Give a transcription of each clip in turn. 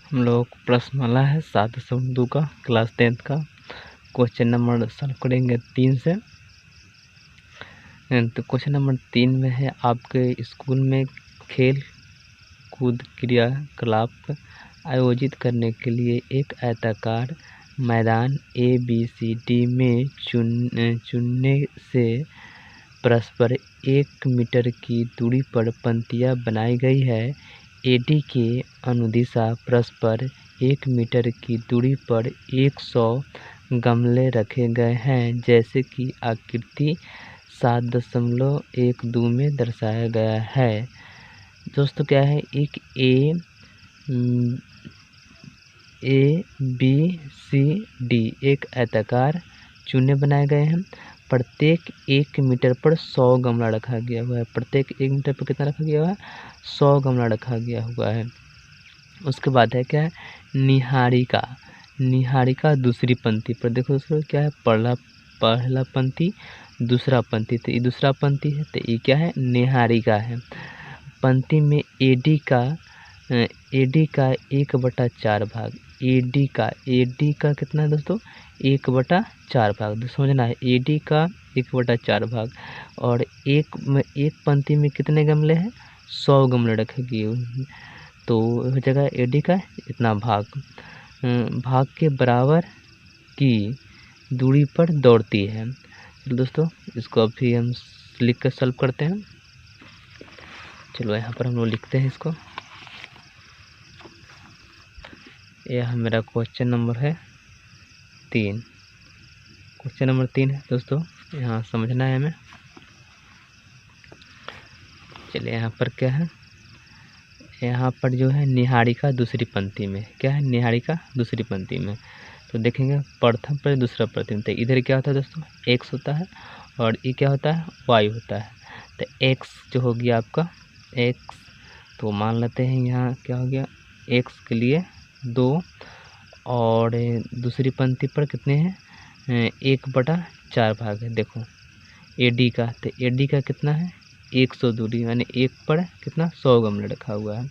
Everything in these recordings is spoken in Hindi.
हम लोग प्रश्नमाला है 7.2 का क्लास 10th का क्वेश्चन नंबर सॉल्व करेंगे 3 से। तो क्वेश्चन नंबर 3 में है आपके स्कूल में खेल कूद क्रियाकलाप आयोजित करने के लिए एक आयताकार मैदान ABCD में चुनने से परस्पर 1 मीटर की दूरी पर पंक्तियाँ बनाई गई है। AD के अनुदिशा परस्पर 1 मीटर की दूरी पर 100 गमले रखे गए हैं, जैसे कि आकृति 7.12 में दर्शाया गया है। दोस्तों क्या है, एक ABCD एक आयताकार चूने बनाए गए हैं। प्रत्येक 1 मीटर पर 100 गमला रखा गया हुआ है। प्रत्येक 1 मीटर पर कितना रखा गया हुआ है? 100 गमला रखा गया हुआ है। उसके बाद है क्या है, निहारिका दूसरी पंक्ति पर। देखो दोस्तों क्या है, पहला पंक्ति दूसरा पंक्ति, तो ये दूसरा पंक्ति है, तो ये क्या है, निहारिका है। पंक्ति में AD का 1/4 भाग, AD का कितना है दोस्तों, 1/4 भाग। तो समझना है, AD का 1/4 भाग और एक पंक्ति में कितने गमले हैं, 100 गमले रखे गए, तो हो जाएगा AD का इतना भाग के बराबर की दूरी पर दौड़ती है। चलो दोस्तों, इसको अभी हम लिख कर सॉल्व करते हैं। चलो यहाँ पर हम लोग लिखते हैं इसको। यह मेरा क्वेश्चन नंबर है 3। क्वेश्चन नंबर 3 है दोस्तों, यहाँ समझना है हमें। चलिए यहाँ पर क्या है, यहाँ पर जो है निहारिका दूसरी पंक्ति में, क्या है, निहारिका दूसरी पंक्ति में। तो देखेंगे प्रथम पर दूसरा प्रतिम, तो इधर क्या होता है दोस्तों, x होता है और ये क्या होता है, y होता है। तो x जो हो गया आपका x, तो मान लेते हैं यहाँ क्या हो गया, x के लिए 2 और दूसरी पंक्ति पर कितने हैं, 1/4 भाग है। देखो AD का, तो AD का कितना है, 100 दूरी, यानी 1 पर कितना, 100 गमले रखा हुआ है।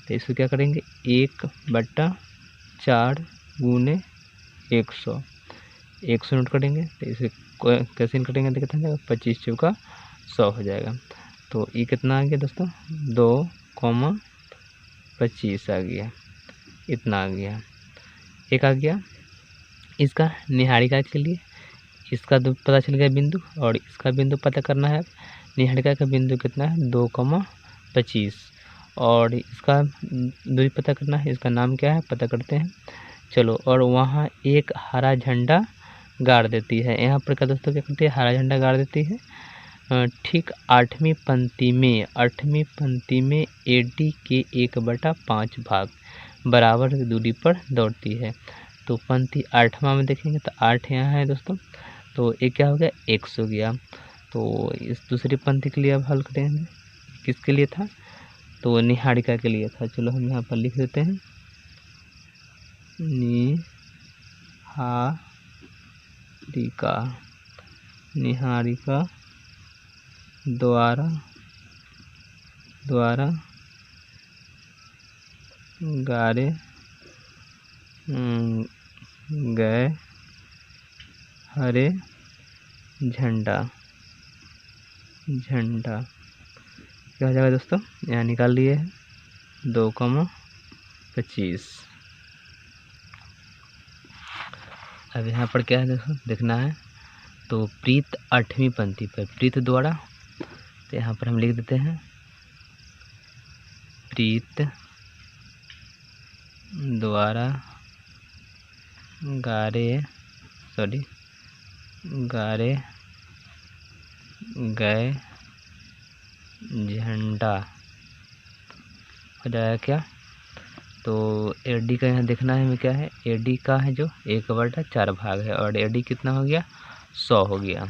तो इसको क्या करेंगे, 1/4 गुने 100 नोट करेंगे। तो इसे कैसे करेंगे, तो कितना जाएगा, 25 चौका 100 हो जाएगा। तो ये कितना आ गया दोस्तों, 2,25 आ गया, इतना आ गया, एक आ गया। इसका निहारिका के लिए इसका पता चल गया बिंदु, और इसका बिंदु पता करना है। निहारिका का बिंदु कितना है, 2,25, और इसका दूरी पता करना है। इसका नाम क्या है, पता करते हैं। चलो, और वहाँ एक हरा झंडा गाड़ देती है। यहाँ पर क्या दोस्तों क्या करती है, हरा झंडा गाड़ देती है। ठीक 8वीं पंक्ति में AD के 1/5 भाग बराबर दूरी पर दौड़ती है। तो पंक्ति 8वां में देखेंगे तो 8 यहाँ है दोस्तों, तो ये क्या हो गया, 100 हो गया। तो इस दूसरी पंक्ति के लिए अब हल करेंगे, किसके लिए था, तो निहारिका के लिए था। चलो हम यहाँ पर लिख देते हैं, निहारिका द्वारा गाड़े गए हरे झंडा क्या हो जाएगा दोस्तों, यहाँ निकाल लिए है 2,25। अब यहाँ पर क्या है दोस्तों, देखना है। तो प्रीत 8वीं पंक्ति पर, प्रीत द्वारा, तो यहाँ पर हम लिख देते हैं, प्रीत द्वारा गाड़े गए झंडा हो जाएगा क्या। तो AD का यहाँ देखना है हमें, क्या है, AD का है जो 1/4 भाग है, और AD कितना हो गया, 100 हो गया।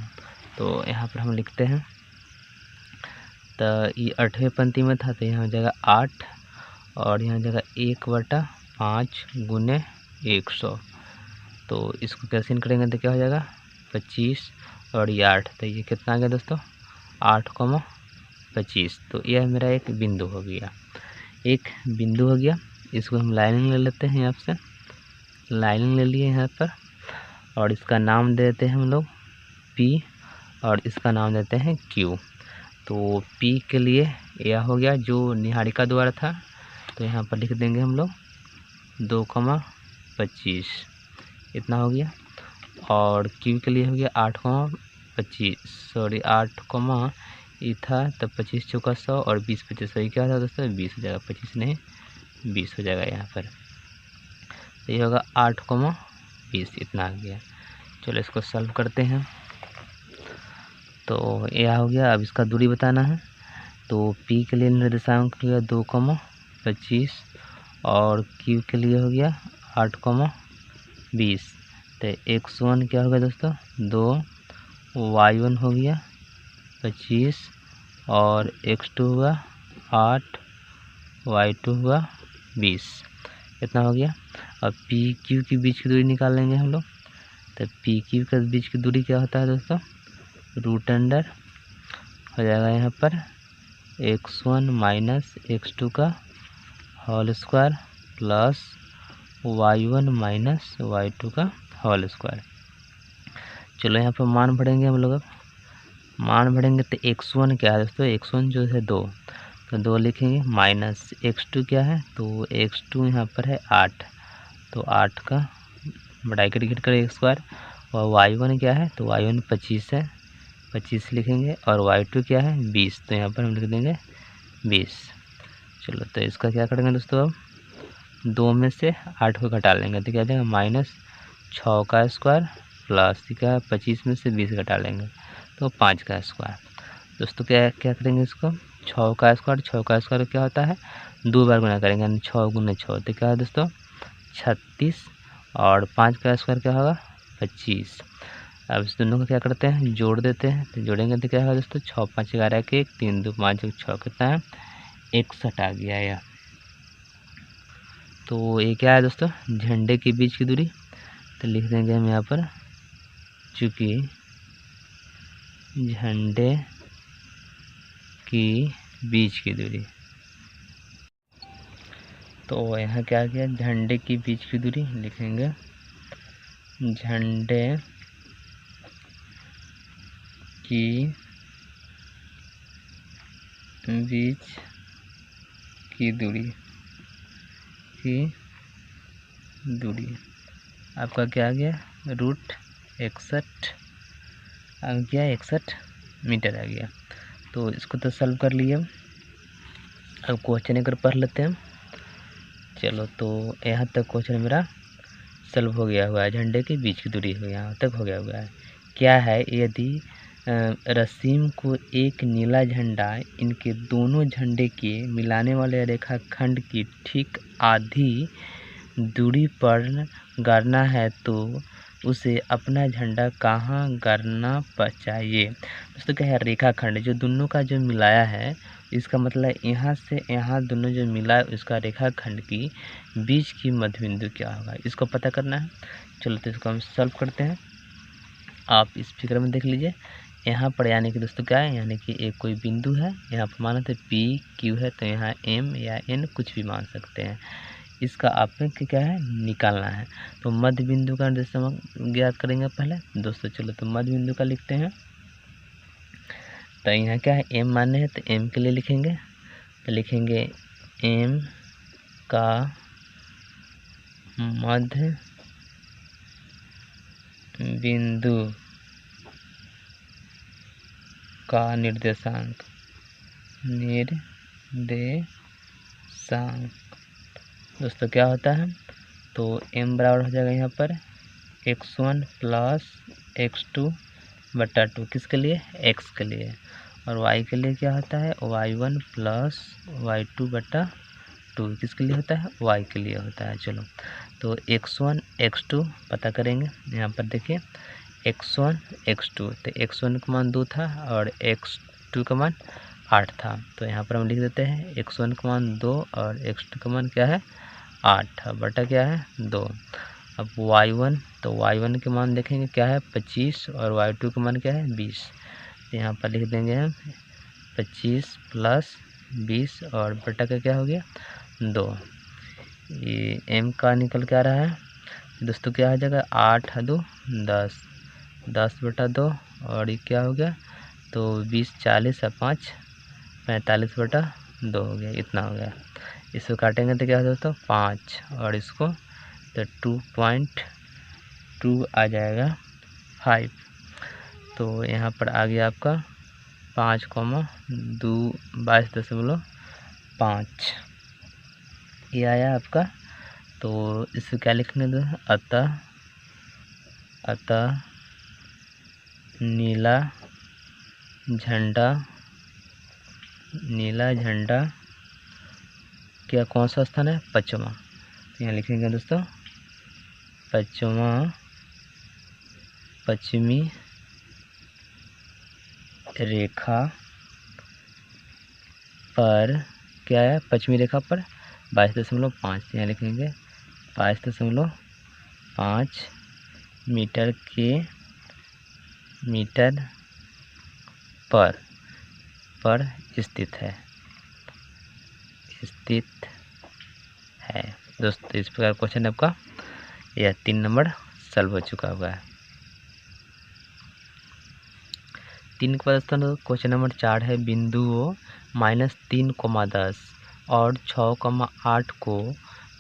तो यहाँ पर हम लिखते हैं, तो ये 8वें पंक्ति में था, तो यहाँ हो जाएगा 8, और यहाँ जगह 1/5 गुने 100। तो इसको कैसे करेंगे तो क्या हो जाएगा, 25 और ये 8, तो ये कितना आ गया दोस्तों, 8,25। तो यह मेरा एक बिंदु हो गया, इसको हम लाइनिंग ले लेते हैं, यहाँ से लाइनिंग ले लिए यहाँ पर, और इसका नाम दे देते हैं हम लोग P और इसका नाम देते हैं Q। तो P के लिए यह हो गया जो निहारिका द्वारा था, तो यहाँ पर लिख देंगे हम लोग 2,25 इतना हो गया। और Q के लिए हो गया 8,25 सॉरी 8, ये था तब 25 चौका 100 और 20 25 सही क्या था दोस्तों 20 हो जाएगा, 25 नहीं 20 हो जाएगा यहाँ पर। तो ये होगा 8,20 इतना आ गया। चलो इसको सॉल्व करते हैं। तो यह हो गया। अब इसका दूरी बताना है, तो P के लिए निर्देशांक हो गया 2,25 और Q के लिए हो गया 8,20। तो x1 क्या होगा दोस्तों 2, y1 हो गया 25 और x2 हुआ 8, y2 हुआ 20 इतना हो गया। अब PQ के बीच की दूरी निकाल लेंगे हम लोग। तो PQ के बीच की दूरी क्या होता है दोस्तों, रूट अंडर हो जाएगा यहाँ पर x1 माइनस x2 का whole square plus y1 minus y2 का होल स्क्वायर। चलो यहाँ पर मान भरेंगे हम लोग। अब मान भरेंगे तो x1 क्या है दोस्तों, x1 जो है 2, तो 2 लिखेंगे, माइनस x2 क्या है, तो x2 यहाँ पर है 8, तो 8 का ब्रैकेट गिर कर स्क्वायर। और y1 क्या है, तो y1 25 है, 25 लिखेंगे, और y2 क्या है 20, तो यहाँ पर हम लिख देंगे 20। चलो तो इसका क्या करेंगे दोस्तों, अब 2 में से 8 को घटा लेंगे तो क्या देंगे माइनस 6 का स्क्वायर प्लस क्या है 25 में से 20 घटा लेंगे तो 5 का स्क्वायर। दोस्तों क्या क्या करेंगे इसको, 6 का स्क्वायर क्या होता है 2 बार गुना करेंगे, यानी 6 गुना 6 तो क्या है दोस्तों 36, और 5 का स्क्वायर क्या होगा 25। अब इस दोनों को क्या करते हैं जोड़ देते हैं, तो जोड़ेंगे तो क्या होगा दोस्तों 6 5 11 के 1 3 2 5 1 6 कितना है 61 आ गया यह। तो ये क्या है दोस्तों झंडे के बीच की दूरी, तो लिख देंगे हम यहाँ पर चूँकि झंडे की बीच की दूरी, तो यहाँ क्या किया झंडे की बीच की दूरी लिखेंगे झंडे की बीच की दूरी आपका क्या आ गया रूट 61 आ गया, 61 मीटर आ गया। तो इसको तो सॉल्व कर लिए। अब क्वेश्चन एक पढ़ लेते हैं। चलो तो यहाँ तक क्वेश्चन मेरा सॉल्व हो गया हुआ है, झंडे के बीच की दूरी हो यहाँ तक हो गया हुआ है। क्या है यदि रसीम को एक नीला झंडा इनके दोनों झंडे के मिलाने वाले रेखाखंड की ठीक आधी दूरी पर गाड़ना है तो उसे अपना झंडा कहाँ गाड़ना चाहिए। दोस्तों क्या है रेखाखंड जो दोनों का जो मिलाया है, इसका मतलब यहाँ से यहाँ दोनों जो मिला उसका रेखाखंड की बीच की मध्य बिंदु क्या होगा, इसको पता करना है। चलो तो इसको हम सॉल्व करते हैं। आप इस फिगर में देख लीजिए, यहाँ पर यानी कि दोस्तों क्या है, यानी कि एक कोई बिंदु है, यहाँ पर माना तो P Q है, तो यहाँ M या N कुछ भी मान सकते हैं। इसका आपने क्या है निकालना है। तो मध्य बिंदु का निर्देशांक ज्ञात करेंगे पहले दोस्तों। चलो तो मध्य बिंदु का लिखते हैं। तो यहाँ क्या है M माने है, तो M के लिए लिखेंगे, तो लिखेंगे M का मध्य बिंदु का निर्देशांक दोस्तों क्या होता है, तो m बराबर हो जाएगा यहाँ पर x1 प्लस x2 बटा 2 किसके लिए x के लिए, और y के लिए क्या होता है y1 प्लस y2 बटा 2 किसके लिए होता है y के लिए होता है। चलो तो x1 x2 पता करेंगे। यहाँ पर देखिए x1 x2, तो x1 का मान 2 था और x2 का मान 8 था, तो यहाँ पर हम लिख देते हैं x1 का मान 2 और x2 का मान क्या है 8 बटा क्या है 2। अब y1, तो y1 के मान देखेंगे क्या है 25 और y2 का मान क्या है 20, तो यहाँ पर लिख देंगे हम 25 प्लस 20 और बटा का क्या हो गया 2। ये m का निकल के आ रहा है दोस्तों, क्या हो जाएगा 8 2 10, 10/2 और ये क्या हो गया तो 20 40 और 5 45/2 हो गया, इतना हो गया। इसको काटेंगे तो क्या हो दोस्तों 5 और इसको तो 2.2 आ जाएगा 5। तो यहाँ पर आ गया आपका 5,2 22.5 ये आया आपका। तो इसको क्या लिखने दो, अतः नीला झंडा क्या कौन सा स्थान है, पश्चिमा। तो यहाँ लिखेंगे दोस्तों पश्चिमी रेखा पर क्या है, पश्चिमी रेखा पर 22.5। यहाँ लिखेंगे 22.5 मीटर पर स्थित है दोस्तों। इस प्रकार क्वेश्चन आपका यह 3 नंबर सॉल्व हो चुका हुआ है। 3 के बाद क्वेश्चन नंबर 4 है, बिंदुओं -3,10 और 6,8 को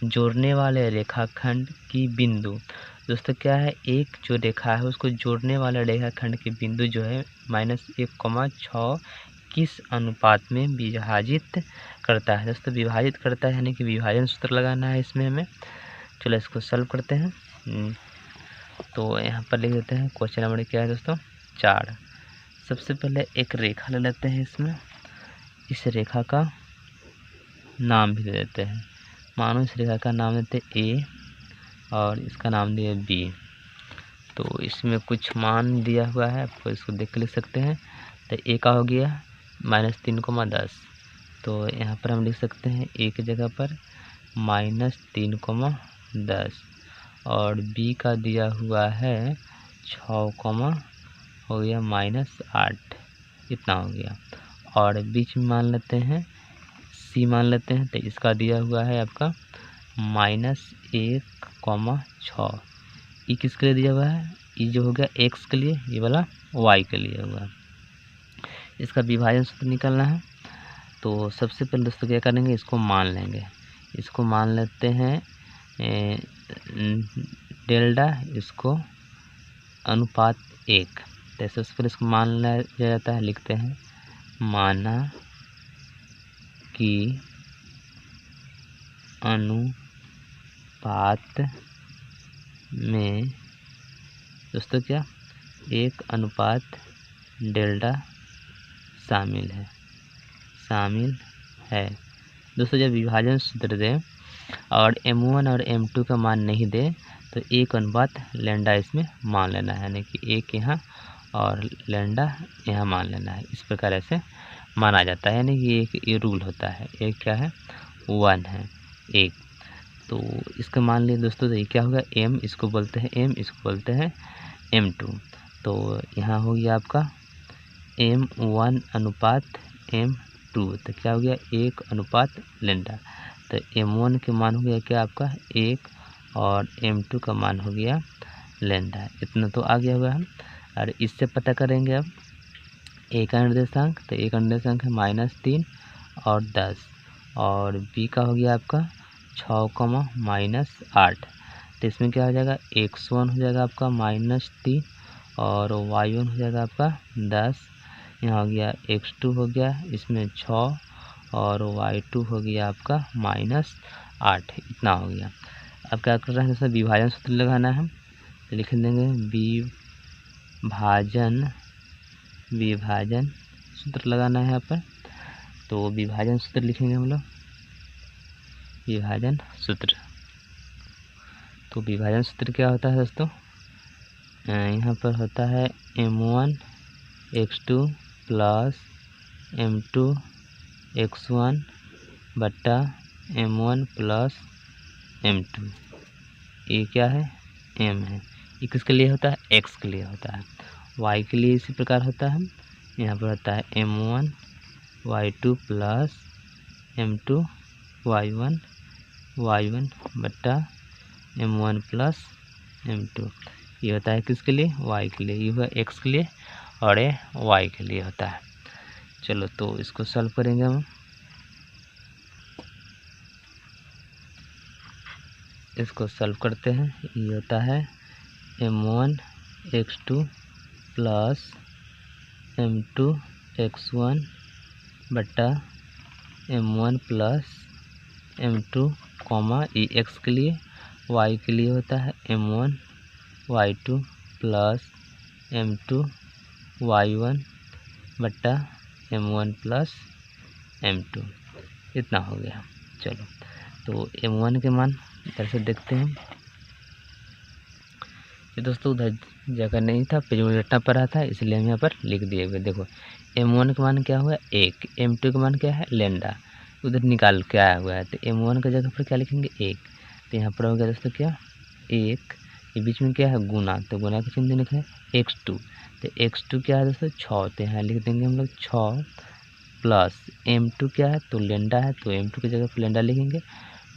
जोड़ने वाले रेखाखंड की बिंदु। दोस्तों क्या है, एक जो रेखा है उसको जोड़ने वाले रेखाखंड के बिंदु जो है -1,6 किस अनुपात में विभाजित करता है। दोस्तों विभाजित करता है यानी कि विभाजन सूत्र लगाना है इसमें हमें। चलो इसको सॉल्व करते हैं। तो यहाँ पर लिख देते हैं क्वेश्चन नंबर क्या है दोस्तों 4। सबसे पहले एक रेखा ले लेते हैं, इसमें इस रेखा का नाम भी दे देते हैं। मानो इस रेखा का नाम देते A और इसका नाम दिया B। तो इसमें कुछ मान दिया हुआ है, आपको इसको देख के लिख सकते हैं। तो A का हो गया -3,10, तो यहाँ पर हम लिख सकते हैं A की जगह पर -3,10 और B का दिया हुआ है 6, हो गया -8, इतना हो गया। और बीच में मान लेते हैं C मान लेते हैं, तो इसका दिया हुआ है आपका -1,6। ई किसके लिए दिया हुआ है, ई जो हो गया x के लिए, ये वाला y के लिए हुआ है। इसका विभाजन सूत्र निकालना है। तो सबसे पहले दोस्तों क्या करेंगे, इसको मान लेंगे। इसको मान लेते हैं डेल्टा, इसको अनुपात 1। तो सबसे पहले इसको मान लिया जाता है, लिखते हैं माना कि अनुपात में दोस्तों क्या 1 अनुपात डेल्टा शामिल है। दोस्तों जब विभाजन सूत्र दें और M1 और M2 का मान नहीं दे तो 1 अनुपात लैम्डा इसमें मान लेना है, यानी कि 1 यहाँ और लैम्डा यहाँ मान लेना है। इस प्रकार ऐसे माना जाता है, यानी कि एक ये रूल होता है। एक क्या है 1 है 1। तो इसका मान लिए दोस्तों, तो ये क्या होगा M, इसको बोलते हैं M, इसको बोलते हैं M2। तो यहाँ हो गया आपका M1 अनुपात M2, तो क्या हो गया 1 अनुपात लैम्डा। तो M1 के मान हो गया क्या आपका 1 और M2 का मान हो गया लैम्डा। इतना तो आ गया हुआ है। और इससे पता करेंगे अब A का निर्देशांक, तो A का निर्देशांक है -3 और 10 और B का हो गया आपका 6, -8। तो इसमें क्या हो जाएगा x1 हो जाएगा आपका -3 और y1 हो जाएगा आपका 10। यहाँ हो गया x2 हो गया इसमें 6 और y2 हो गया आपका -8, इतना हो गया। अब क्या कर रहे हैं, जैसे विभाजन सूत्र लगाना है, तो लिख देंगे विभाजन सूत्र लगाना है यहाँ पर। तो विभाजन सूत्र लिखेंगे हम लोग, विभाजन सूत्र। तो विभाजन सूत्र क्या होता है दोस्तों, यहाँ पर होता है M1 x2 plus M2 x1 बट्टा M1 प्लस M2। ये क्या है M है। ये किसके लिए होता है, x के लिए होता है। y के लिए इसी प्रकार होता है, यहाँ पर होता है M1 y2 plus M2 y1 y1 बट्टा m1 प्लस m2। ये होता है किसके लिए, y के लिए, ये हुआ x के लिए और ये y के लिए होता है। चलो तो इसको सॉल्व करेंगे हम। इसको सॉल्व करते हैं। ये होता है m1 x2 plus m2 x1 बट्टा m1 प्लस m2 कॉमा ये x के लिए, y के लिए होता है m1 y2 plus m2 y1 बट्टा m1 प्लस m2। इतना हो गया। चलो तो m1 के मान इधर से देखते हैं। ये दोस्तों उधर जगह नहीं था, पेज उलटना पड़ रहा था, इसलिए हम यहाँ पर लिख दिए हुए। देखो m1 का मान क्या हुआ 1, m2 का मान क्या है लेंडा, उधर निकाल के आया हुआ है, तो m1 का जगह पर क्या लिखेंगे 1। तो यहाँ पर हो गया दोस्तों क्या 1, ये बीच में क्या है गुना, तो गुना के चिन्ह लिखा है x2, तो x2 क्या है दोस्तों 6, तो यहाँ लिख देंगे हम लोग 6 प्लस m2 क्या है तो लेंडा है, तो m2 की जगह पर लेंडा लिखेंगे,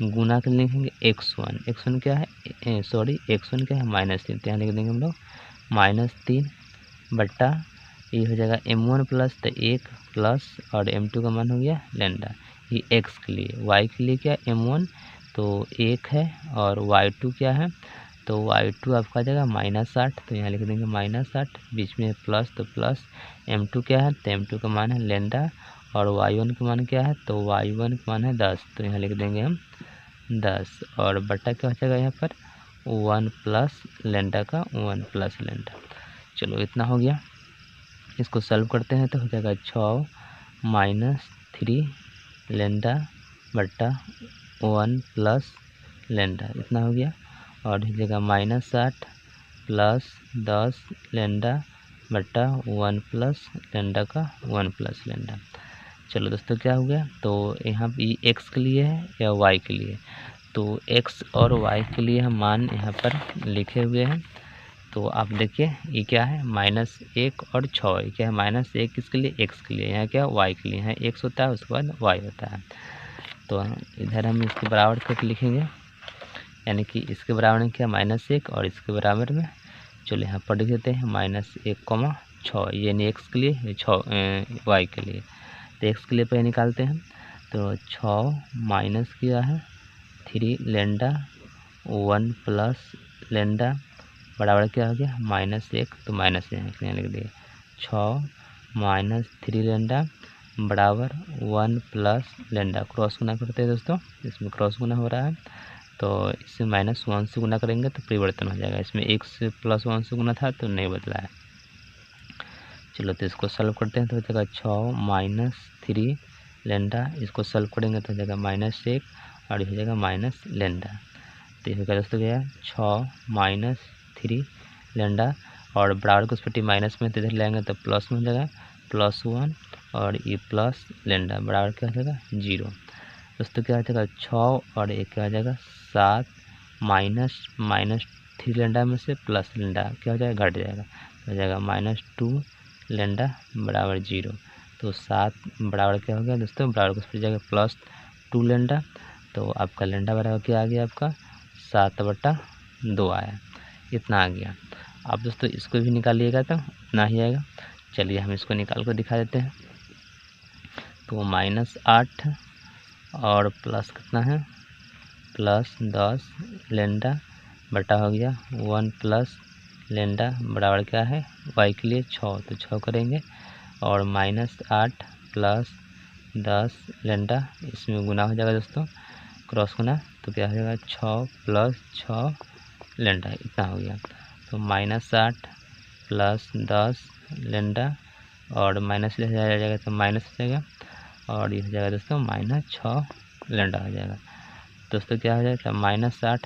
गुना के लिखेंगे x1 क्या है x1 क्या है -3, तो यहाँ लिख देंगे हम लोग -3 बट्टा ये हो जाएगा m1 प्लस तो 1 प्लस और m2 का मान हो गया लेंडा, ये x के लिए, y के लिए क्या m1 तो 1 है और y2 क्या है तो y2 आपका आ जाएगा -8, तो यहाँ लिख देंगे -8, बीच में प्लस तो प्लस, m2 क्या है तो m2 का मान है लेंडा और y1 का मान क्या है तो y1 का मान है 10, तो यहाँ लिख देंगे हम 10 और बट्टा क्या हो जाएगा यहाँ पर 1 प्लस लेंडा का 1 प्लस लेंडा। चलो इतना हो गया। इसको सॉल्व करते हैं तो हो जाएगा 6 -3 लेंडा बट्टा 1 प्लस लेंडा, इतना हो गया। और इस जगह -8 प्लस 10 लेंडा बट्टा 1 प्लस लेंडा का 1 प्लस लेंडा। चलो दोस्तों क्या हो गया, तो यहाँ पे x के लिए है या y के लिए, तो x और y के लिए हम मान यहाँ पर लिखे हुए हैं। तो आप देखिए ये क्या है -1 और 6, ये क्या है -1 किसके लिए x के लिए, यहाँ क्या y के लिए, यहाँ x होता है उसके बाद y होता है। तो इधर हम इसके बराबर करके लिखेंगे, यानी कि इसके बराबर में क्या -1 और इसके बराबर में, चलो यहाँ पर लिख देते हैं -1, 6, यानी x के लिए 6 y के लिए, तो x के लिए पहले निकालते हैं, तो 6 माइनस किया है 3 लेंडा 1 प्लस लेंडा बराबर क्या हो गया -1, तो माइनस यहाँ लिख दिए 6 - 3 लेंडा बराबर 1 प्लस लेंडा, क्रॉस गुना करते हैं दोस्तों, इसमें क्रॉस गुना हो रहा है, तो इससे -1 से गुना करेंगे तो परिवर्तन हो जाएगा, इसमें 1 से +1 से गुना था तो नहीं बदला है। चलो तो इसको सॉल्व करते हैं तो हो जाएगा 6 - 3 लेंडा, इसको सॉल्व करेंगे तो हो जाएगा -1 और हो जाएगा माइनस लेंडा, तो ये दोस्तों क्या है 6 - 3 लेंडा और बराबर को उस पट्टी माइनस में तो इधर लाएंगे तो प्लस में हो जाएगा +1 और ये प्लस लेंडा बराबर क्या हो जाएगा 0। दोस्तों क्या हो जाएगा 6 और एक क्या हो जाएगा 7 -3 लेंडा में से प्लस लेंडा क्या हो जाएगा घट जाएगा, हो जाएगा -2 लेंडा बराबर 0। तो 7 बराबर क्या हो गया दोस्तों, बराबर को उस जाएगा +2 लेंडा, तो आपका लेंडा बराबर क्या आ गया आपका 7/2 आया, इतना आ गया। आप दोस्तों इसको भी निकालिएगा तो इतना ही आएगा। चलिए हम इसको निकाल कर दिखा देते हैं। तो -8 और प्लस कितना है +10 लेंडा बटा हो गया 1 प्लस लेंडा बराबर क्या है y के लिए 6, तो 6 करेंगे और -8 प्लस 10 लेंडा, इसमें गुना हो जाएगा दोस्तों क्रॉस गुना, तो क्या हो जाएगा 6 + 6 लेंडा, इतना हो गया। तो -8 प्लस 10 लेंडा और माइनस ले जाएगा तो माइनस हो जाएगा और ये हो जाएगा दोस्तों -6 लेंडा हो जाएगा। दोस्तों क्या हो जाएगा -8 - 6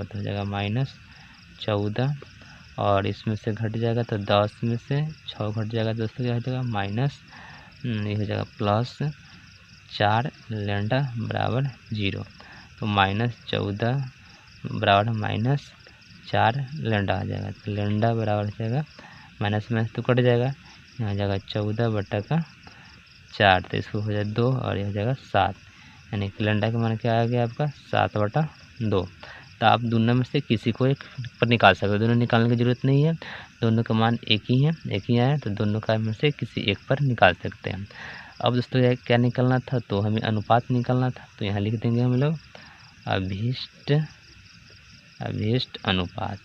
तो हो जाएगा -14 और इसमें से घट जाएगा तो 10 में से 6 घट जाएगा दोस्तों क्या हो जाएगा ये हो जाएगा +4 लेंडा बराबर 0। तो -14 बराबर -4 लेंडा आ जाएगा, तो लेंडा बराबर हो जाएगा माइनस में तो कट जाएगा, यहाँ जाएगा 14/4, तो इसको हो जाएगा 2 और यह हो जाएगा 7, यानी कि लैम्डा का मान क्या आ गया आपका 7/2। तो आप दोनों में से किसी को एक पर निकाल सकते हो, दोनों निकालने की ज़रूरत नहीं है, दोनों का मान एक ही है, एक ही आया, तो दोनों का में से किसी एक पर निकाल सकते हैं। अब दोस्तों क्या निकालना था, तो हमें अनुपात निकालना था, तो यहाँ लिख देंगे हम लोग अभीष्ट अनुपात।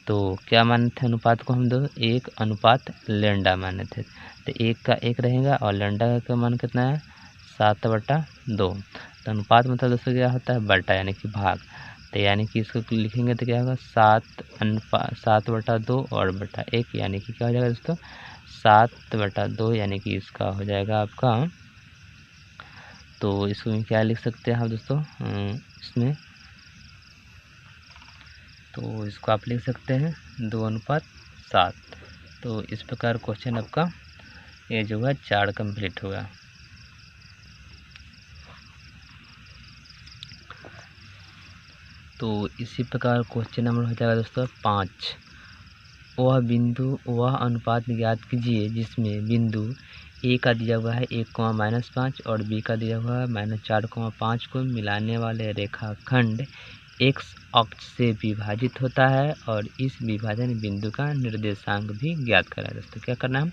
तो क्या माने थे अनुपात को हम दो 1:लैम्डा माने थे, तो 1 का 1 रहेगा और लैम्डा का मान कितना है 7/2। तो अनुपात मतलब दोस्तों क्या होता है बटा, यानी कि भाग। तो यानी कि इसको लिखेंगे तो क्या होगा 7/2 और बटा 1, यानी कि क्या हो जाएगा दोस्तों 7/2, यानी कि इसका हो जाएगा आपका, तो इसमें क्या लिख सकते हैं आप दोस्तों इसमें, तो इसको आप लिख सकते हैं 2:7। तो इस प्रकार क्वेश्चन आपका ये जो है 4 कंप्लीट होगा। तो इसी प्रकार क्वेश्चन नंबर हो जाएगा दोस्तों 5। वह अनुपात ज्ञात कीजिए जिसमें बिंदु ए का दिया हुआ है 1, और बी का दिया हुआ है -4, को मिलाने वाले रेखाखंड एक्स अक्ष से विभाजित होता है, और इस विभाजन बिंदु का निर्देशांक भी ज्ञात करा है। दोस्तों क्या करना है,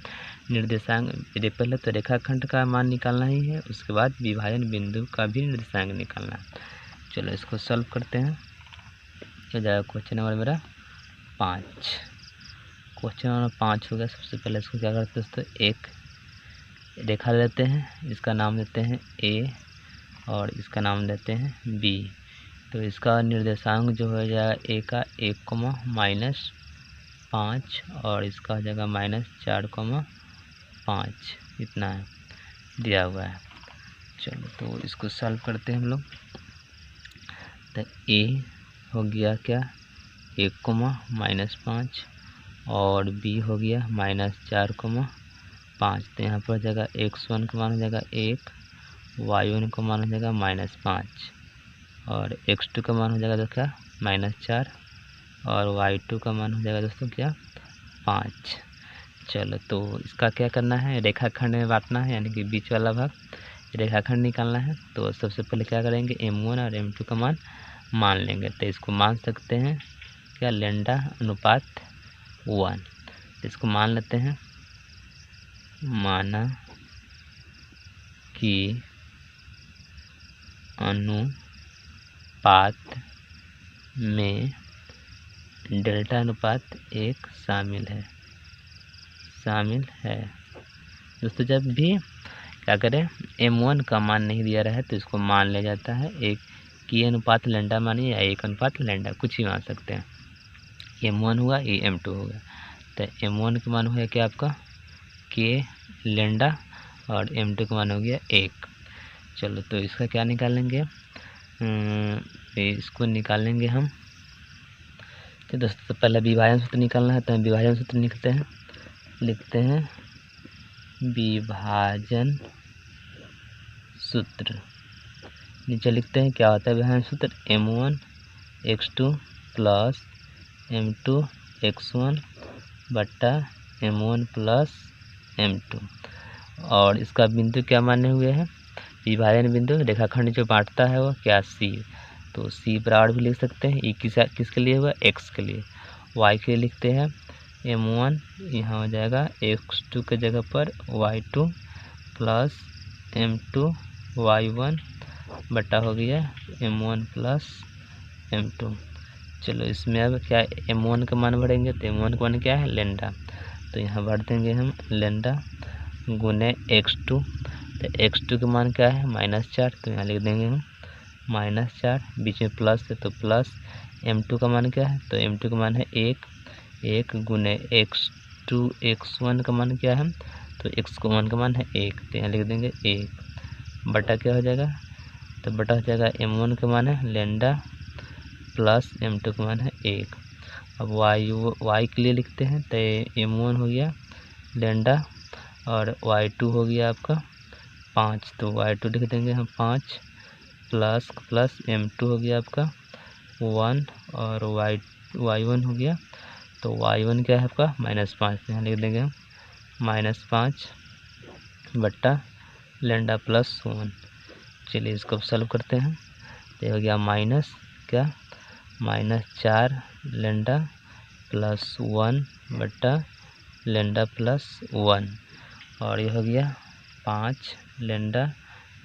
निर्देशांक पहले तो रेखाखंड का मान निकालना ही है, उसके बाद विभाजन बिंदु का भी निर्देशांक निकालना है। चलो इसको सॉल्व करते हैं। हो जाएगा क्वेश्चन नंबर मेरा 5। क्वेश्चन नंबर 5 हो गया। सबसे पहले इसको क्या करते हैं दोस्तों, एक रेखा लेते हैं, इसका नाम देते हैं ए और इसका नाम देते हैं बी। तो इसका निर्देशांक जो हो जाएगा ए का 1, -5 और इसका हो जाएगा -4, 5, इतना है दिया हुआ है। चलो तो इसको सॉल्व करते हैं हम लोग। तो ए हो गया क्या 1, और बी हो गया -4, 5। तो यहाँ पर जगह x1 का मान हो जाएगा 1, y1 का मान हो जाएगा -5 और x2 का मान हो जाएगा दोस्तों क्या -4 और y2 का मान हो जाएगा दोस्तों क्या 5। चलो तो इसका क्या करना है, रेखाखंड में बांटना है, यानी कि बीच वाला भाग रेखाखंड निकालना है। तो सबसे पहले क्या करेंगे m1 और m2 का मान लेंगे। तो इसको मान सकते हैं क्या लैम्डा अनुपात 1। तो इसको मान लेते हैं, माना कि अनुपात में डेल्टा अनुपात 1 शामिल है। दोस्तों जब भी क्या करें m1 का मान नहीं दिया रहा है तो इसको मान लिया जाता है एक की अनुपात लैम्डा मानिए या 1 लैम्डा, कुछ ही मान सकते हैं। m1 हुआ ये m2 होगा। तो m1 का मान हो गया क्या आपका के लैम्डा और m2 का मान हो गया 1। चलो तो इसका क्या निकालेंगे, इसको निकालेंगे हम। तो दोस्तों पहले विभाजन सूत्र निकालना है, तो हम विभाजन सूत्र लिखते हैं विभाजन सूत्र। नीचे लिखते हैं क्या होता है विभाजन सूत्र, m1 x2 plus m2 x1 बट्टा m1 प्लस m2। और इसका बिंदु क्या माने हुए हैं, विभाजन बिंदु रेखाखंड जो बांटता है वो क्या सी। तो सी बराबर भी लिख सकते हैं, ये किसके लिए हुआ x के लिए। y के लिए लिखते हैं m1, यहाँ हो जाएगा x2 के जगह पर y2 प्लस m2 y1 बटा हो गया m1 प्लस m2। चलो इसमें अब क्या m1 का मान भरेंगे, तो m1 का मान क्या है लैम्डा, तो यहाँ भर देंगे हम लैम्डा गुने x2। तो x2 का मान क्या है -4, तो यहाँ लिख देंगे हम -4, बीच में प्लस है तो प्लस। m2 का मान क्या है, तो m2 का मान है 1 गुने x2 x1 का मान क्या है, तो x1 का मान है 1, तो यहाँ लिख देंगे 1 बटा क्या हो जाएगा, तो बटा हो जाएगा m1 का मान है लैम्डा प्लस m2 का मान है 1। अब y के लिए लिखते हैं, तो m1 हो गया लैम्डा और y2 हो गया आपका 5, तो y2 लिख देंगे हम 5 प्लस m2 हो गया आपका 1 और y1 हो गया, तो y1 क्या है आपका -5, यहाँ लिख देंगे हम -5 बट्टा लेंडा प्लस 1। चलिए इसको सॉल्व करते हैं। तो हो गया माइनस क्या, -4 लेंडा प्लस 1 बट्टा लेंडा प्लस 1, और ये हो गया 5 लेंडा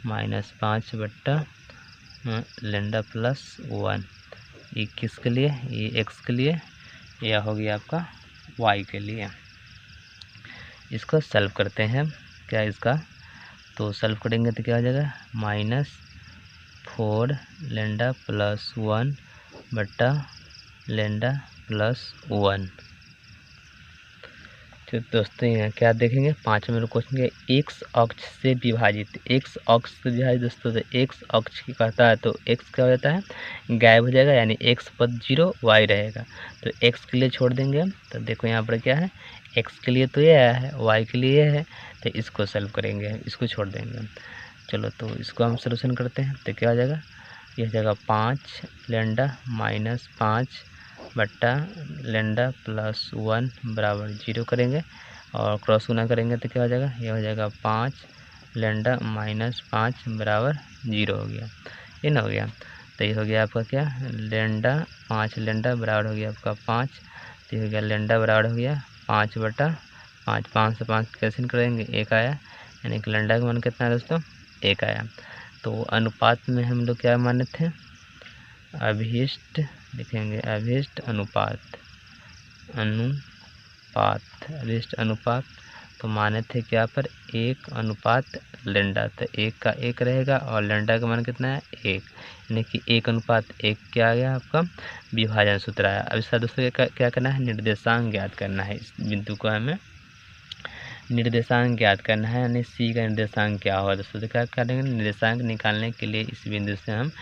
-5 बट्टा लेंडा प्लस 1। ये किसके लिए, ये एक्स के लिए, यह हो गया आपका वाई के लिए। इसको सॉल्व करते हैं क्या इसका, तो सॉल्व करेंगे तो क्या हो जाएगा, -4 लेंडा प्लस 1 बट्टा लेंडा प्लस 1। तो दोस्तों यहाँ क्या देखेंगे, 5 नंबर क्वेश्चन के एक्स अक्ष से विभाजित, एक्स अक्ष से विभाजित दोस्तों, तो एक्स अक्ष की कहता है तो एक्स क्या हो जाता है, गायब हो जाएगा, यानी एक्स पद 0 वाई रहेगा। तो एक्स के लिए छोड़ देंगे हम, तो देखो यहाँ पर क्या है, एक्स के लिए तो ये आया है, वाई के लिए ये है, तो इसको सॉल्व करेंगे, इसको छोड़ देंगे हम। चलो तो इसको हम सोल्यूशन करते हैं, तो क्या हो जाएगा, यह हो जाएगा 5 लेंडा -5 बट्टा लेंडा प्लस 1 बराबर 0 करेंगे, और क्रॉस गुना करेंगे तो क्या हो जाएगा, यह हो जाएगा 5 लेंडा -5 बराबर 0 हो गया, ये ना हो गया। तो ये हो गया आपका क्या, लेंडा 5 लेंडा बराबर हो गया आपका 5, तो ये हो गया लेंडा बराबर हो गया 5 बटा 5, 5 से 5 कैंसिल करेंगे 1 आया, यानी कि लेंडा का मान कितना है दोस्तों, 1 आया। तो अनुपात में हम लोग क्या माने थे, अभिष्ट लिखेंगे, अभिष्ट अनुपात, अभिष्ट अनुपात, तो माने थे क्या पर 1 अनुपात लेंडा, तो 1 का 1 रहेगा, और लेंडा का मान कितना है 1, यानी कि 1 अनुपात 1 क्या आ गया आपका विभाजन सूत्र आया। अब इसका दोस्तों क्या करना है, निर्देशांक ज्ञात करना है, इस बिंदु को हमें निर्देशांक ज्ञात करना है, यानी सी का निर्देशांक क्या होगा दोस्तों। तो क्या करेंगे, निर्देशांक निकालने के लिए इस बिंदु से हम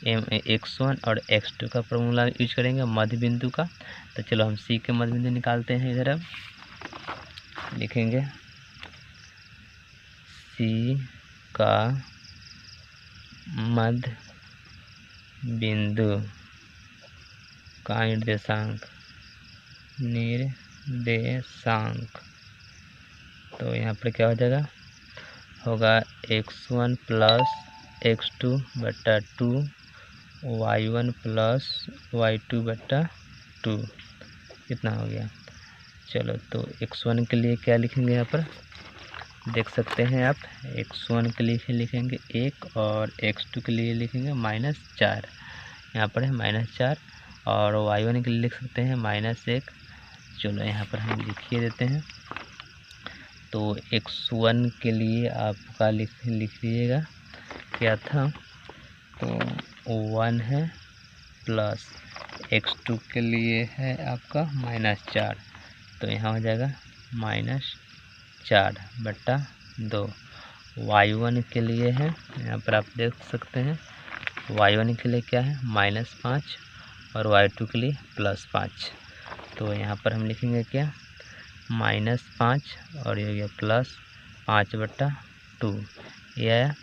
x1 और x2 का फॉर्मूला यूज करेंगे मध्य बिंदु का। तो चलो हम सी के मध्य बिंदु निकालते हैं, इधर अब लिखेंगे सी का मध्य बिंदु का निर्देशांक, तो यहाँ पर क्या हो जाएगा, होगा x1 प्लस x2 बट्टा 2, y1 प्लस y2 बट्टा 2, कितना हो गया। चलो तो x1 के लिए क्या लिखेंगे, यहाँ पर देख सकते हैं आप, x1 के लिए लिखेंगे 1, और x2 के लिए लिखेंगे -4, यहाँ पर है -4, और y1 के लिए लिख सकते हैं -1। चलो यहाँ पर हम लिखिए देते हैं, तो x1 के लिए आपका लिख लीजिएगा क्या था, तो 1 है, प्लस x2 के लिए है आपका -4, तो यहाँ हो जाएगा -4 बट्टा 2। y1 के लिए है, यहाँ पर आप देख सकते हैं, y1 के लिए क्या है -5, और y2 के लिए +5, तो यहाँ पर हम लिखेंगे क्या, -5, और ये हो गया +5 बट्टा 2, ये आया।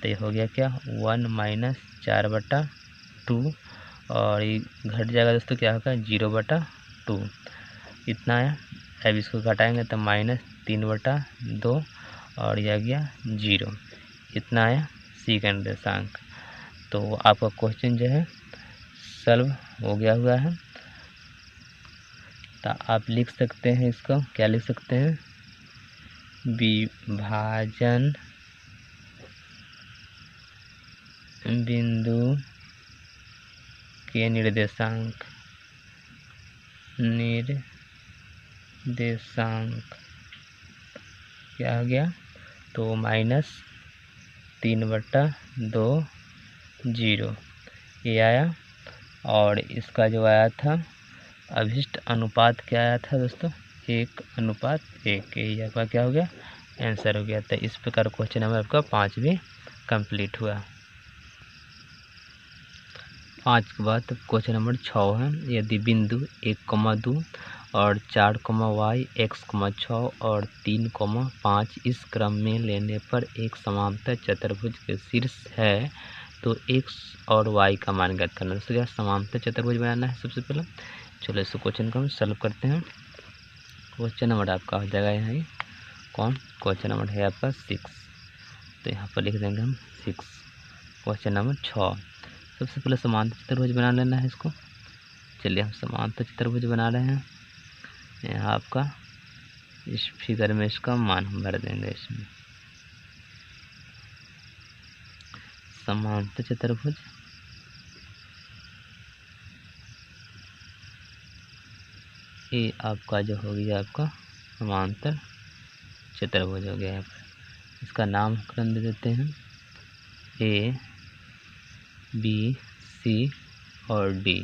तो ये हो गया क्या, 1 - 4 बटा 2, और ये घट जाएगा दोस्तों, क्या होगा 0 बटा 2, इतना आया। अब इसको घटाएंगे तो -3 बटा 2, और यह गया 0, इतना आया सी का निर्देशांक। तो आपका क्वेश्चन जो है सॉल्व हो गया हुआ है। तो आप लिख सकते हैं, इसको क्या लिख सकते हैं, विभाजन बिंदु के निर्देशांक क्या हो गया, तो -3 बटा 2 0, ये आया। और इसका जो आया था अभिष्ट अनुपात क्या आया था दोस्तों, 1:1, यही आपका क्या हो गया, आंसर हो गया। तो इस प्रकार क्वेश्चन नंबर आपका 5 भी कंप्लीट हुआ। 5 के बाद क्वेश्चन नंबर 6 है, यदि बिंदु 1,2 और 4,y x,6 और 3,5 इस क्रम में लेने पर एक समांतर चतुर्भुज के शीर्ष है, तो x और y का मान ज्ञात करना है। तो क्या समांतर चतुर्भुज बनाना है सबसे पहले। चलो इस क्वेश्चन को हम सॉल्व करते हैं। क्वेश्चन नंबर आपका हो जाएगा यहाँ, कौन क्वेश्चन नंबर है आपका 6। तो यहाँ पर लिख देंगे हम 6। Question number 6। सबसे पहले समांतर चतुर्भुज बना लेना है इसको। चलिए हम समांतर चतुर्भुज बना रहे हैं। यहाँ आपका इस फिगर में इसका मान हम भर देंगे। इसमें समांतर चतुर्भुज ये आपका जो हो गया आपका समांतर चतुर्भुज हो गया। यहाँ पर इसका नामकरण दे देते हैं A, B, C और D।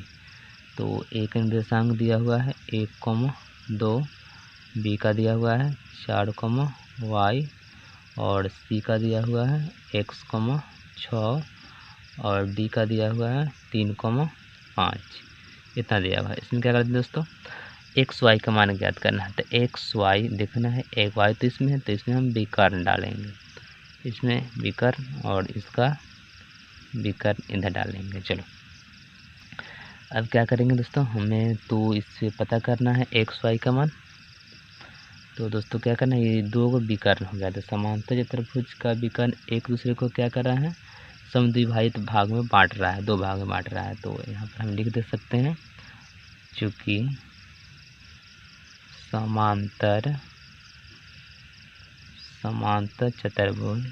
तो A का निर्देशांक दिया हुआ है 1,2, B का दिया हुआ है 4,y और C का दिया हुआ है x,6 और D का दिया हुआ है 3,5। इतना दिया हुआ है। इसमें क्या करते हैं दोस्तों, एक्स वाई का मान ज्ञात करना है। तो एक्स वाई देखना है, एक वाई तो इसमें है, तो इसमें हम विकर्ण डालेंगे। इसमें विकर्ण और इसका विकर्ण इधर डालेंगे। चलो अब क्या करेंगे दोस्तों, हमें तो इससे पता करना है एक्स वाई का मान। तो दोस्तों क्या करना है, ये दो को विकर्ण हो गया। तो समांतर चतुर्भुज का विकर्ण एक दूसरे को क्या कर रहा है, समद्विभाजित भाग में बांट रहा है, दो भाग में बांट रहा है। तो यहाँ पर हम लिख दे सकते हैं, चूँकि समांतर चतुर्भुज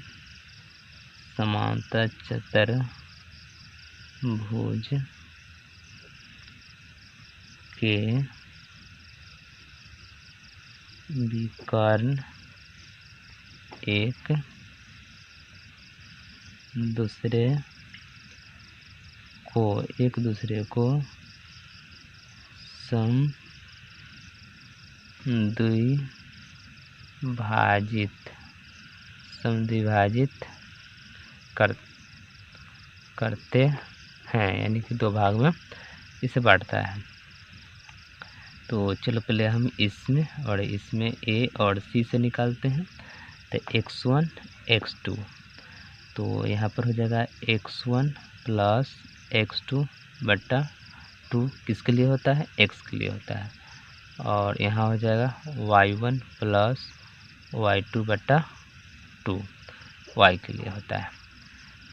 के विकर्ण एक दूसरे को समद्विभाजित करते हैं, यानी कि दो भाग में इसे बांटता है। तो चलो पहले हम इसमें और इसमें A और C से निकालते हैं। तो x1 x2, तो यहाँ पर हो जाएगा x1 प्लस x2 बट्टा 2 किसके लिए होता है, x के लिए होता है। और यहाँ हो जाएगा y1 प्लस y2 बट्टा 2 y के लिए होता है।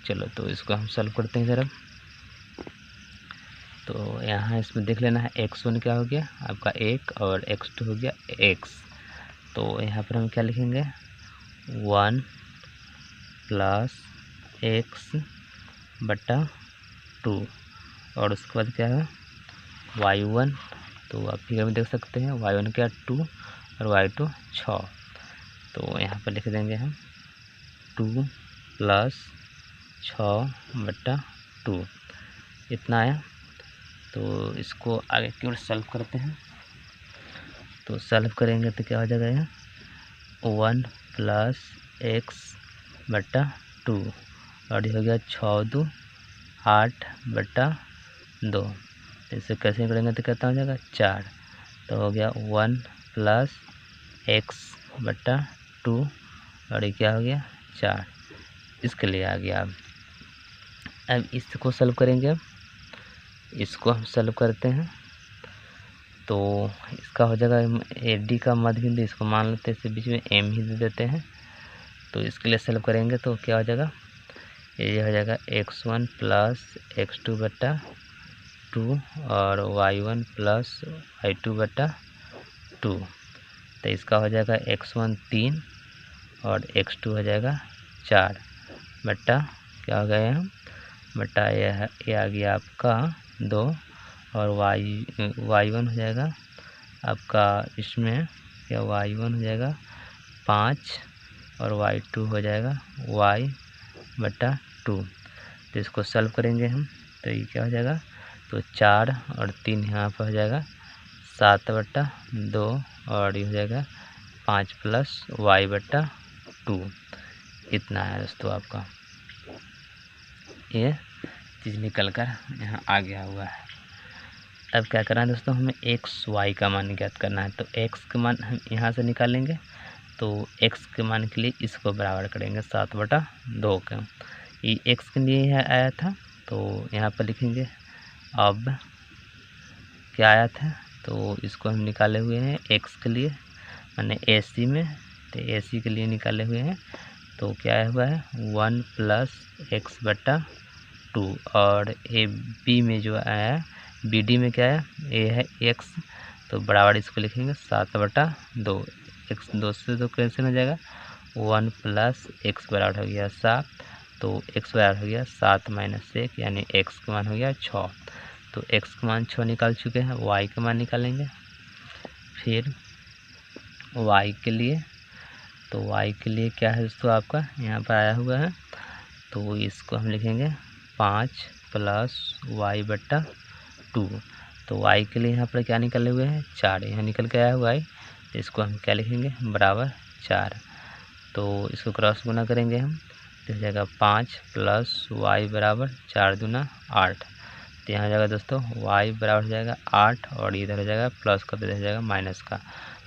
चलो तो इसको हम सॉल्व करते हैं ज़रा। तो यहाँ इसमें देख लेना है x1 क्या हो गया आपका 1 और x2 हो गया x। तो यहाँ पर हम क्या लिखेंगे 1 प्लस x बट्टा 2 और उसके बाद क्या है y1। तो आप फिगर में देख सकते हैं y1 क्या 2 और y2 6। तो यहाँ पर लिख देंगे हम 2 प्लस 6 बट्टा 2 इतना आया। तो इसको आगे की ओर सॉल्व करते हैं। तो सॉल्व करेंगे तो क्या हो जाएगा यहाँ 1 प्लस x बट्टा 2 और ये हो गया 6 2 8 बट्टा 2। तो इसे कैसे करेंगे तो कितना हो जाएगा 4। तो हो गया 1 प्लस x बट्टा 2 और ये क्या हो गया 4। इसके लिए आ गया। अब इसको सॉल्व करेंगे, इसको हम सॉल्व करते हैं। तो इसका हो जाएगा AD का मध्य बिंदु, इसको मान लेते हैं, इसे बीच में M ही दे देते हैं। तो इसके लिए सॉल्व करेंगे तो क्या हो जाएगा, ये हो जाएगा x1 प्लस x2 बट्टा 2 और y1 प्लस y2 बट्टा 2। तो इसका हो जाएगा x1 3 और x2 हो जाएगा 4 बट्टा क्या हो गया यहाँ बट्टा ये आ गया आपका 2 और y1 हो जाएगा आपका इसमें क्या y1 हो जाएगा 5 और y2 हो जाएगा y बट्टा 2। तो इसको सॉल्व करेंगे हम तो ये क्या हो जाएगा, तो 4 और 3 यहाँ पर हो जाएगा 7 बट्टा 2 और ये हो जाएगा 5 प्लस y बट्टा 2। इतना है दोस्तों आपका ये चीज़ निकल कर यहाँ आ गया हुआ है। अब क्या करना है दोस्तों, हमें एक्स वाई का मान ज्ञात करना है। तो एक्स का मान हम यहाँ से निकालेंगे। तो एक्स के मान के लिए इसको बराबर करेंगे 7 बटा 2 का। ये एक्स के लिए यह आया था, तो यहाँ पर लिखेंगे अब क्या आया था, तो इसको हम निकाले हुए हैं एक्स के लिए माने AC में। तो AC के लिए निकाले हुए हैं तो क्या हुआ है 1 + x/2 और ए बी में जो आया बी डी में क्या है ए है x, तो बराबर इसको लिखेंगे 7/2। x 2 से 2 कैंसिल हो जाएगा, 1 + x बराबर हो गया 7, तो x बराबर हो गया 7 - 1 यानी x का मान हो गया 6। तो x का मान 6 निकाल चुके हैं, y का मान निकालेंगे। फिर y के लिए, तो y के लिए क्या है दोस्तों आपका यहाँ पर आया हुआ है, तो इसको हम लिखेंगे 5 + y/2। तो y के लिए यहाँ पर क्या निकले हुए हैं 4, यहाँ निकल के आया हुआ है, तो इसको हम क्या लिखेंगे बराबर 4। तो इसको क्रॉस गुना करेंगे हम, तो हो जाएगा 5 + y बराबर 4 दूना 8। तो यहाँ हो जाएगा दोस्तों y बराबर हो जाएगा 8 और इधर हो जाएगा प्लस का, इधर हो जाएगा माइनस का,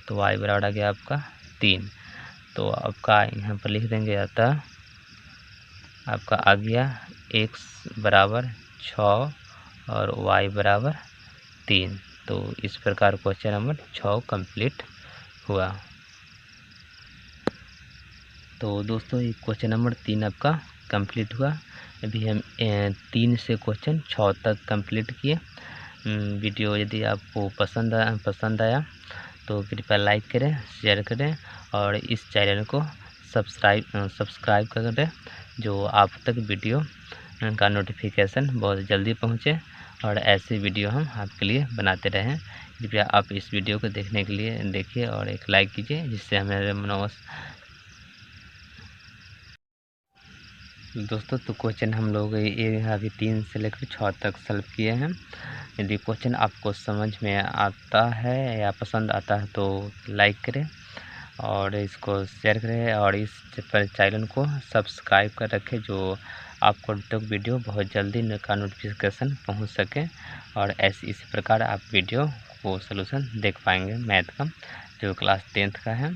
तो y बराबर आ गया आपका 3। तो आपका यहाँ पर लिख देंगे, अतः आपका आ गया x बराबर 6 और y बराबर 3। तो इस प्रकार क्वेश्चन नंबर 6 कंप्लीट हुआ। तो दोस्तों ये क्वेश्चन नंबर 3 आपका कंप्लीट हुआ। अभी हम 3 से क्वेश्चन 6 तक कंप्लीट किए। वीडियो यदि आपको पसंद आया तो कृपया लाइक करें, शेयर करें और इस चैनल को सब्सक्राइब कर दें, जो आप तक वीडियो का नोटिफिकेशन बहुत जल्दी पहुंचे और ऐसे वीडियो हम आपके लिए बनाते रहें। कृपया आप इस वीडियो को देखने के लिए देखिए और एक लाइक कीजिए, जिससे हमें मनोस दोस्तों। तो क्वेश्चन हम लोग ये अभी 3 से लेकर 6 तक सॉल्व किए हैं। यदि क्वेश्चन आपको समझ में आता है या पसंद आता है तो लाइक करें और इसको शेयर करें और इस चैनल को सब्सक्राइब कर रखें, जो आपको तक वीडियो बहुत जल्दी का नोटिफिकेशन पहुंच सके और इसी प्रकार आप वीडियो को सलूशन देख पाएंगे मैथ का, जो क्लास 10th का है।